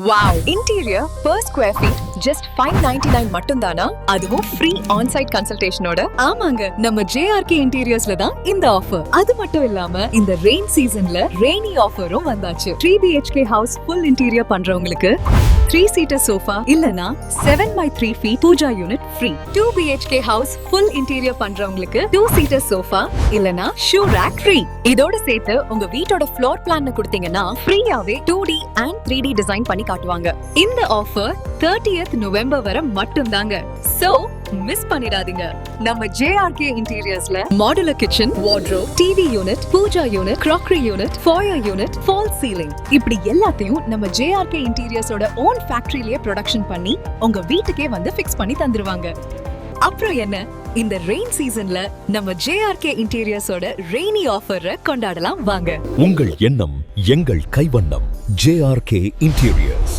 Wow! Interior per square feet just 599 மட்டும்தானா? அதுவும் free on-site கன்சல்டேஷனோட. ஆமாங்க, நம்ம JRK இன்டீரியர்ஸ்ல தான் இந்த ஆஃபர். அது மட்டும் இல்லாம இந்த ரெயின் சீசன்ல ரெய்னி ஆஃபரும் வந்தாச்சு. 3 BHK ஹவுஸ் ஃபுல் இன்டீரியர் பண்றவங்களுக்கு 3-seater sofa இல்லனா 7x3 feet pooja unit free. 2 BHK house full interior பண்றவங்களுக்கு 2-seater sofa இல்லனா ஷூ ரேக் ஃப்ரீ. இதோட சேர்த்து உங்க வீட்டோட ஃப்ளோர் பிளான் கொடுத்தீங்கன்னா ஃப்ரீயாவே 2D and 3D டிசைன் பண்ணி காட்டுவாங்க. இந்த ஆஃபர் 30th November வரை மட்டும்தாங்க. சோ மிஸ் பண்ணிடாதீங்க. நம்ம JRK இன்டீரியர்ஸ்ல modular kitchen, wardrobe, TV unit, pooja unit, crockery unit, foyer unit, false ceiling இப்படி எல்லாத்தையும் நம்ம JRK இன்டீரியர்ஸோட ஓன் ஃபேக்டரியிலேயே ப்ரொடக்ஷன் பண்ணி உங்க வீட்டுக்கே வந்து ஃபிக்ஸ் பண்ணி தந்துருவாங்க. அப்புறம் என்ன, இந்த ரெயின் சீசன்ல நம்ம JRK இன்டீரியர்ஸோட ரெய்னி ஆஃபரை கொண்டாடலாம் வாங்க. உங்கள் எண்ணம் எங்கள் கைவண்ணம். JRK interior.